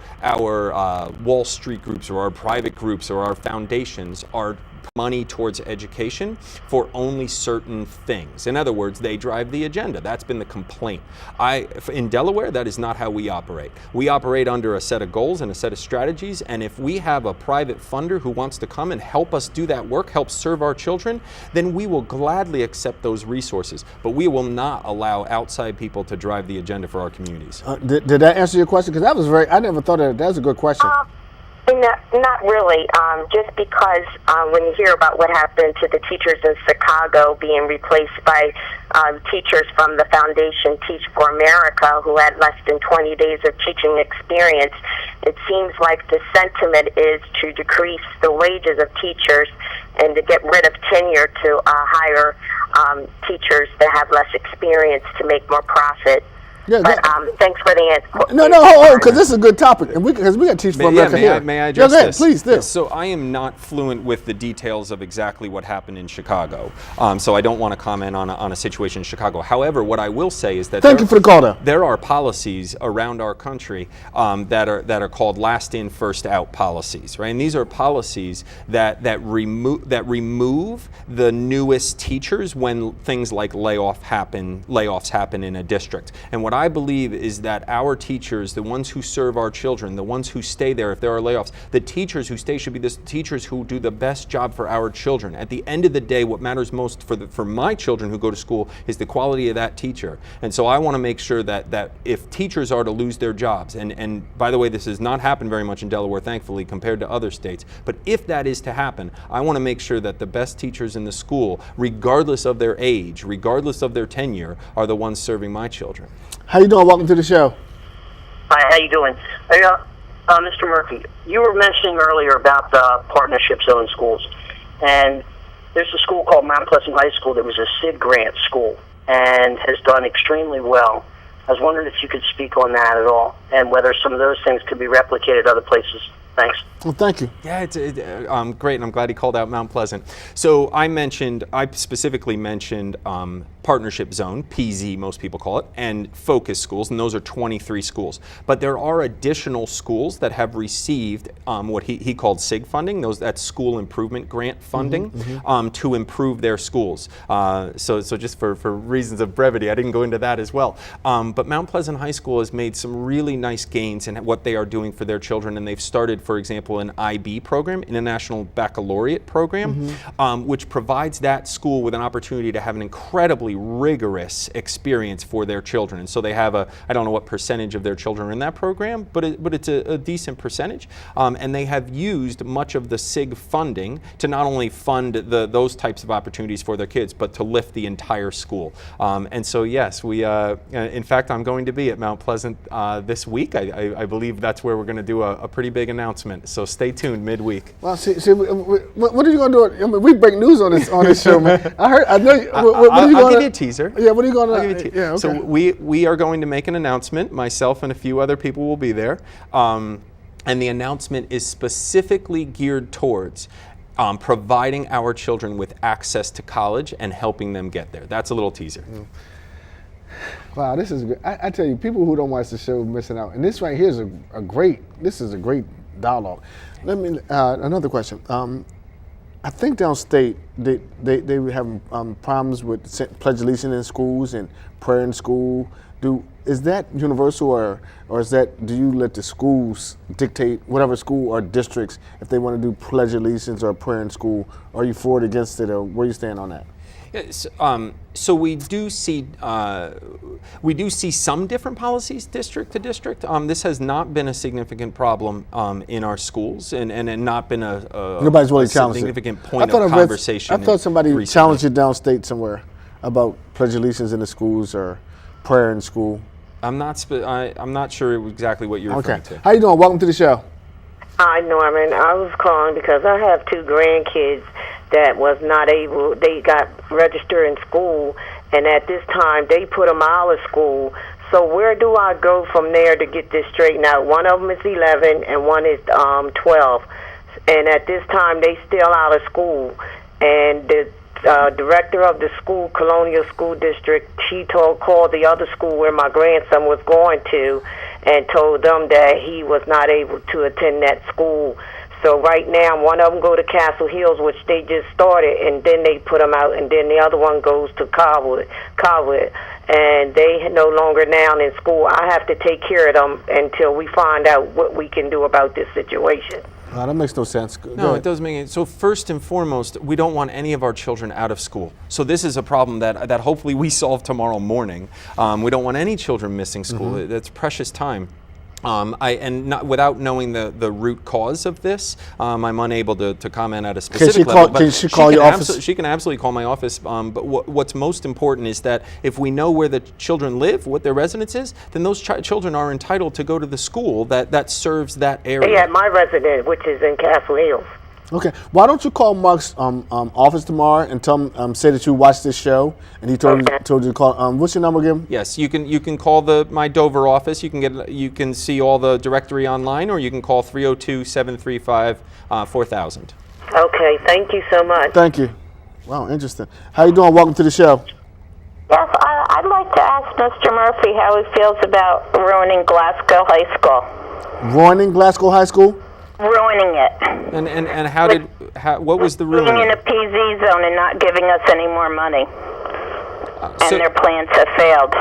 Wall Street groups or our private groups or our foundations are money towards education for only certain things. In other words, they drive the agenda. That's been the complaint. In Delaware, that is not how we operate. We operate under a set of goals and a set of strategies, and if we have a private funder who wants to come and help us do that work, help serve our children, then we will gladly accept those resources. But we will not allow outside people to drive the agenda for our communities. Did that answer your question? Because that was I never thought that was a good question. Not really. Just because when you hear about what happened to the teachers in Chicago being replaced by teachers from the Foundation Teach for America who had less than 20 days of teaching experience, it seems like the sentiment is to decrease the wages of teachers and to get rid of tenure to hire teachers that have less experience to make more profit. Yeah, but thanks for the answer. No, hold on, because this is a good topic, and because we got to teach for America here. May I address this? Please, do. So I am not fluent with the details of exactly what happened in Chicago, so I don't want to comment on a situation in Chicago. However, what I will say is that thank you for the call, though. There are policies around our country that are called last in, first out policies, right? And these are policies that remove the newest teachers when things like layoffs happen in a district. And what I believe is that our teachers, the ones who serve our children, the ones who stay there if there are layoffs, the teachers who stay should be the teachers who do the best job for our children. At the end of the day, what matters most for my children who go to school is the quality of that teacher. And so I want to make sure that if teachers are to lose their jobs, and by the way, this has not happened very much in Delaware, thankfully, compared to other states, but if that is to happen, I want to make sure that the best teachers in the school, regardless of their age, regardless of their tenure, are the ones serving my children. How you doing? Welcome to the show. Hi, how you doing? Hey, Mr. Murphy, you were mentioning earlier about the partnership zone schools, and there's a school called Mount Pleasant High School that was a SID grant school and has done extremely well. I was wondering if you could speak on that at all, and whether some of those things could be replicated other places. Thanks. Well, thank you. Yeah, it's great, and I'm glad he called out Mount Pleasant. So I specifically mentioned Partnership Zone, PZ most people call it, and focus schools, and those are 23 schools. But there are additional schools that have received what he called SIG funding, that's school improvement grant funding, to improve their schools. So just for reasons of brevity, I didn't go into that as well. But Mount Pleasant High School has made some really nice gains in what they are doing for their children, and they've started, for example, an IB program, International Baccalaureate program, which provides that school with an opportunity to have an incredibly rigorous experience for their children. And so they have I don't know what percentage of their children are in that program, but it's a decent percentage. And they have used much of the SIG funding to not only fund those types of opportunities for their kids, but to lift the entire school. And so yes, in fact, I'm going to be at Mount Pleasant this week. I believe that's where we're going to do a pretty big announcement. So stay tuned midweek. Well, see, what are you going to do? I mean, we break news on this show, man. I know. I'll give you a teaser. Yeah, what are you going to? I'll give you a teaser. Yeah, okay. So we are going to make an announcement. Myself and a few other people will be there, and the announcement is specifically geared towards providing our children with access to college and helping them get there. That's a little teaser. Wow, this is good. I tell you, people who don't watch the show are missing out. And this right here is a great dialogue. Let me another question. I think downstate they have problems with pledge allegiance in schools and prayer in school. Is that universal, or is that, do you let the schools dictate, whatever school or districts, if they want to do pledge allegiance or prayer in school? Are you for it, against it, or where you stand on that? Yes, so we do see some different policies district to district. This has not been a significant problem in our schools, and not been nobody's really challenged significant point of conversation. I thought somebody challenged it downstate somewhere about pledge allegiance in the schools or prayer in school. I'm not sure exactly what you're referring to. How you doing? Welcome to the show. Hi, Norman. I was calling because I have two grandkids that was not able, they got registered in school, and at this time they put them out of school. So where do I go from there to get this straightened out? One of them is 11 and one is 12. And at this time they still out of school. And the director of the school, Colonial School District, she called the other school where my grandson was going to and told them that he was not able to attend that school. So right now, one of them go to Castle Hills, which they just started, and then they put them out, and then the other one goes to Carwood, and they no longer now in school. I have to take care of them until we find out what we can do about this situation. That makes no sense. No, it does make it. So first and foremost, we don't want any of our children out of school. So this is a problem that hopefully we solve tomorrow morning. We don't want any children missing school. That's precious time. Without knowing the root cause of this, I'm unable to comment at a specific level. Can she call your office? She can absolutely call my office. But what's most important is that if we know where the children live, what their residence is, then those children are entitled to go to the school that serves that area. Yeah, my residence, which is in Castle Hills. Okay. Why don't you call Mark's office tomorrow and tell him, say that you watched this show and he told you to call. What's your number again? Yes, you can call my Dover office. You can see all the directory online, or you can call 302-735-4000. Okay. Thank you so much. Thank you. Wow, interesting. How you doing? Welcome to the show. Yes, I'd like to ask Mr. Murphy how he feels about ruining Glasgow High School. Ruining Glasgow High School? Ruining it. And what was the Being ruining? in a PZ zone and not giving us any more money. So And their plans have failed.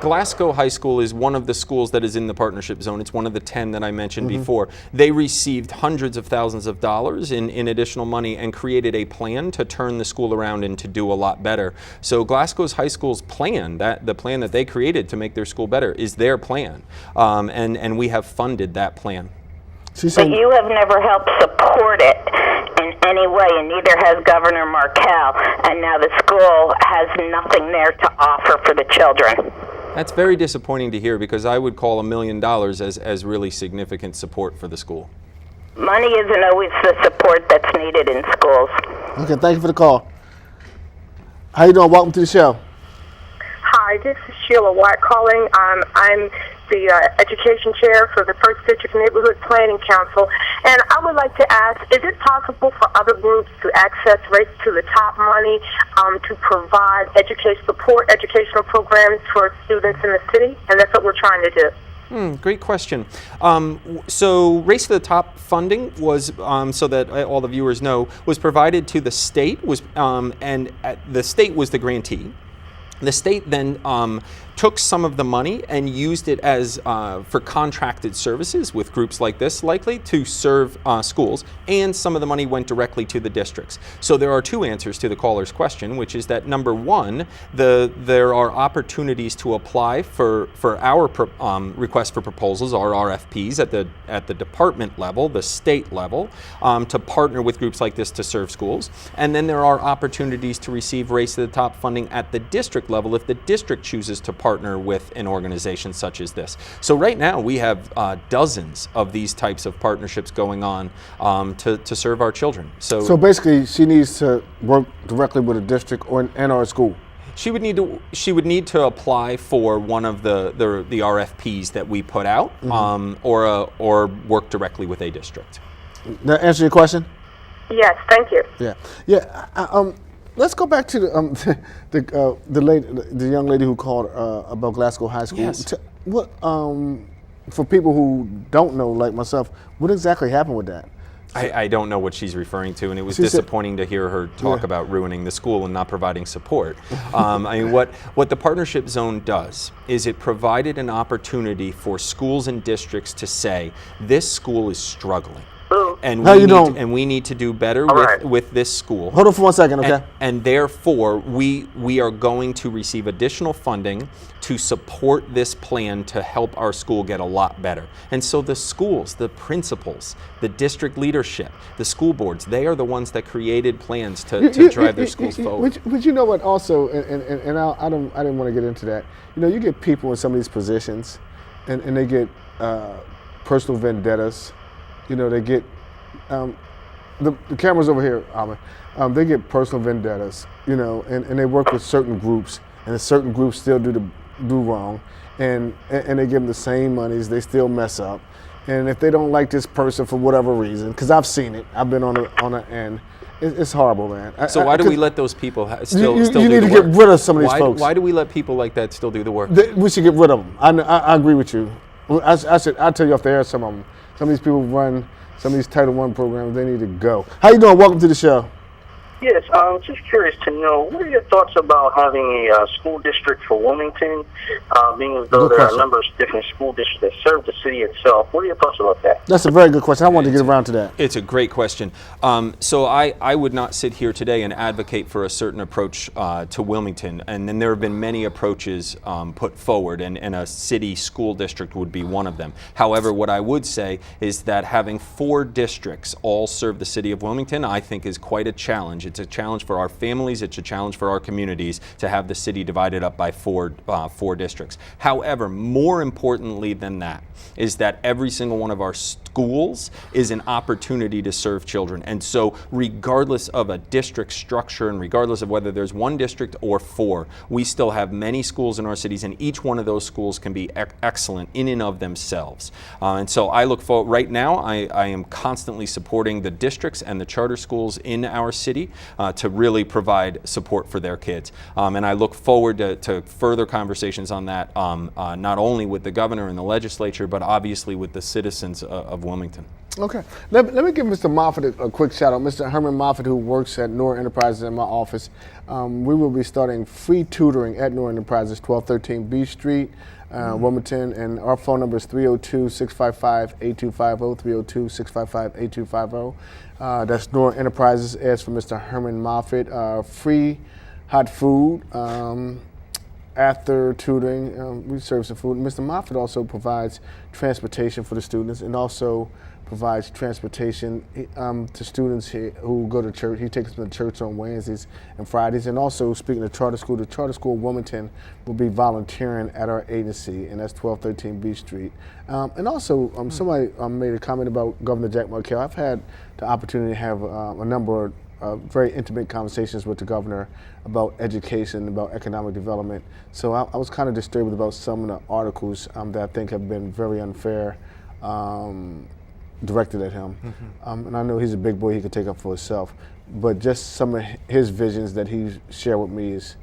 Glasgow High School is one of the schools that is in the partnership zone. It's one of the 10 that I mentioned before. They received hundreds of thousands of dollars in additional money and created a plan to turn the school around and to do a lot better. So Glasgow's High School's plan, the plan that they created to make their school better, is their plan. And we have funded that plan. But you have never helped support it in any way, and neither has Governor Markell. And now the school has nothing there to offer for the children. That's very disappointing to hear, because I would call $1 million as really significant support for the school. Money isn't always the support that's needed in schools. Okay, thank you for the call. How you doing? Welcome to the show. Hi, this is Sheila White calling. I'm the education chair for the 1st District Neighborhood Planning Council, and I would like to ask, is it possible for other groups to access Race to the Top money to provide educational programs for students in the city? And that's what we're trying to do. Great question. So Race to the Top funding was, so that all the viewers know, was provided to the state, the state was the grantee. The state then took some of the money and used it as for contracted services with groups like this, likely to serve schools, and some of the money went directly to the districts. So there are two answers to the caller's question, which is that number one, there are opportunities to apply for our request for proposals, our RFPs, at the department level, the state level, to partner with groups like this to serve schools. And then there are opportunities to receive Race to the Top funding at the district level if the district chooses to partner with an organization such as this. So right now we have dozens of these types of partnerships going on to serve our children. So basically, she needs to work directly with a district or a school. She would need to apply for one of the RFPs that we put out, or work directly with a district. That answer your question? Yes, thank you. Yeah. Let's go back to the young lady who called about Glasgow High School. Yes. What for people who don't know, like myself, what exactly happened with that? I don't know what she's referring to, and it was disappointing to hear her talk about ruining the school and not providing support. I mean, what the partnership zone does is it provided an opportunity for schools and districts to say, this school is struggling. And we need to do better with this school. Hold on for 1 second, okay? And therefore, we are going to receive additional funding to support this plan to help our school get a lot better. And so the schools, the principals, the district leadership, the school boards, they are the ones that created plans to drive their schools forward. But you know what? Also, and I didn't want to get into that. You know, you get people in some of these positions, and they get personal vendettas. You know, they get, the camera's over here, Ahmed. They get personal vendettas, you know, and they work with certain groups, and the certain groups still do wrong, and they give them the same monies, they still mess up. And if they don't like this person for whatever reason, because I've seen it, I've been on the end, it's horrible, man. So why do we let those people still do the work? You need to get rid of some of these folks. Why do we let people like that still do the work? We should get rid of them. I agree with you. I'll tell you off the air some of them. some of these people run some of these Title I programs. They need to go. How you doing? Welcome to the show. Yes, I'm just curious to know, what are your thoughts about having a school district for Wilmington, being as though Good there are question. a number of different school districts that serve the city itself? What are your thoughts about that? That's a very good question. I wanted to get around to that. It's a great question. So I would not sit here today and advocate for a certain approach to Wilmington, and then there have been many approaches put forward, and a city school district would be one of them. However, what I would say is that having 4 districts all serve the city of Wilmington, I think is quite a challenge. It's a challenge for our families, it's a challenge for our communities to have the city divided up by four districts. However, more importantly than that is that every single one of our schools is an opportunity to serve children. And so regardless of a district structure and regardless of whether there's 1 district or 4, we still have many schools in our cities, and each one of those schools can be excellent in and of themselves. And so I look forward, right now I am constantly supporting the districts and the charter schools in our city to really provide support for their kids. And I look forward to further conversations on that, not only with the governor and the legislature, but obviously with the citizens of Wilmington. Okay. Let me give Mr. Moffitt a quick shout out. Mr. Herman Moffitt, who works at Nora Enterprises in my office. We will be starting free tutoring at Nora Enterprises, 1213 B Street, Wilmington, and our phone number is 302-655-8250, 302-655-8250. That's Nora Enterprises. As for Mr. Herman Moffitt, free hot food. After tutoring, we serve some food. Mr. Moffitt also provides transportation for the students, and also provides transportation to students here who go to church. He takes them to church on Wednesdays and Fridays. And also, speaking of charter school, the Charter School of Wilmington will be volunteering at our agency, and that's 1213 B Street. And also, somebody made a comment about Governor Jack Markell. I've had the opportunity to have a number of very intimate conversations with the governor about education, about economic development. So I was kind of disturbed about some of the articles that I think have been very unfair directed at him. And I know he's a big boy, he could take up for himself. But just some of his visions that he shared with me is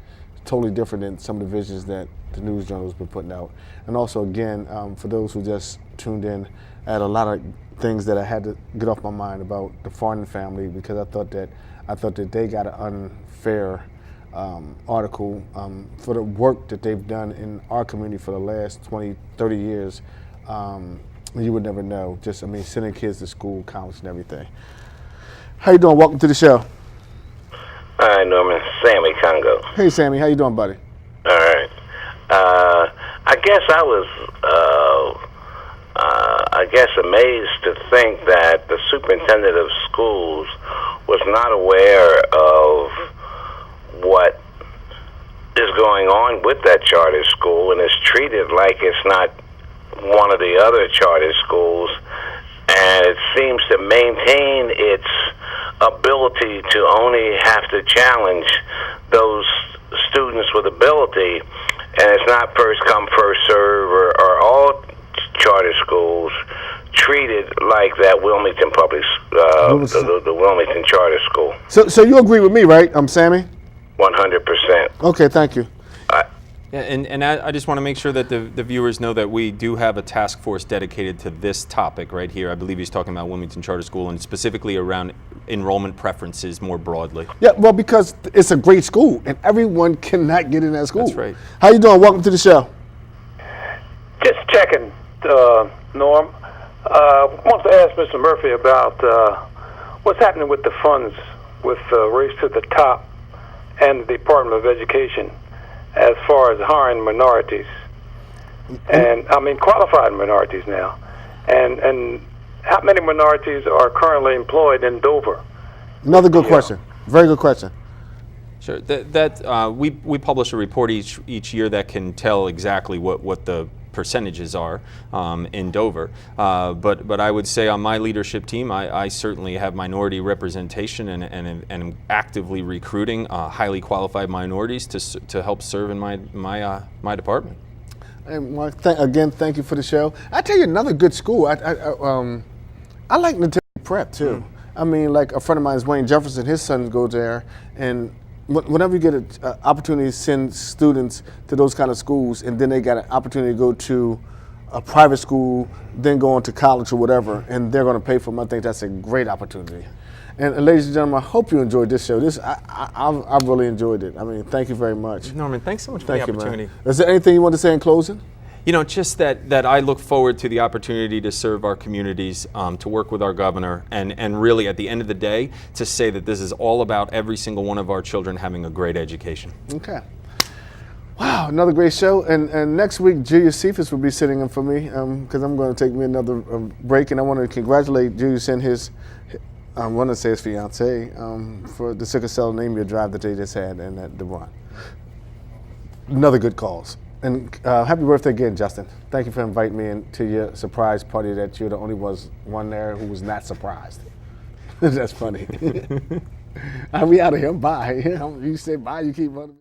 totally different than some of the visions that the news journals been putting out. And also, again, for those who just tuned in, I had a lot of things that I had to get off my mind about the Farnan family, because I thought that they got an unfair article for the work that they've done in our community for the last 20, 30 years. You would never know. Just, sending kids to school, college, and everything. How you doing? Welcome to the show. Hi, Norman. Sammy Congo. Hey, Sammy. How you doing, buddy? All right. I guess I was, amazed to think that the superintendent of schools was not aware of what is going on with that charter school and is treated like it's not one of the other charter schools, and it seems to maintain its ability to only have to challenge those students with ability, and it's not first come, first serve, or all charter schools treated like that Wilmington public, the Wilmington Charter School. So you agree with me, right, Sammy? 100%. Okay, thank you. Yeah, and I just want to make sure that the viewers know that we do have a task force dedicated to this topic right here. I believe he's talking about Wilmington Charter School and specifically around enrollment preferences more broadly. Yeah, well, because it's a great school and everyone cannot get in that school. That's right. How you doing? Welcome to the show. Just checking, Norm. I want to ask Mr. Murphy about what's happening with the funds with Race to the Top and the Department of Education as far as hiring minorities, and qualified minorities now, and how many minorities are currently employed in Dover? Another good question. Very good question. Sure. We publish a report each year that can tell exactly what the percentages are in Dover. But I would say on my leadership team, I certainly have minority representation and am actively recruiting highly qualified minorities to help serve in my department. And Mark, again, thank you for the show. I tell you another good school. I like Nativity Prep too. Like a friend of mine is Wayne Jefferson. His son goes there, and whenever you get an opportunity to send students to those kind of schools, and then they got an opportunity to go to a private school, then go on to college or whatever, and they're going to pay for them. I think that's a great opportunity. And ladies and gentlemen, I hope you enjoyed this show. I've really enjoyed it. I mean, thank you very much. Norman, thanks so much for the opportunity. Man. Is there anything you want to say in closing? You know, just that I look forward to the opportunity to serve our communities, to work with our governor, and really at the end of the day, to say that this is all about every single one of our children having a great education. Okay. Wow, another great show. And next week, Julius Cephas will be sitting in for me because I'm going to take me another break. And I want to congratulate Julius and his, I want to say his fiance, for the sickle cell anemia drive that they just had and at DeBron. Another good cause. And happy birthday again, Justin. Thank you for inviting me into your surprise party that you're the only one there who was not surprised. That's funny. We out of here. Bye. You say bye, you keep running.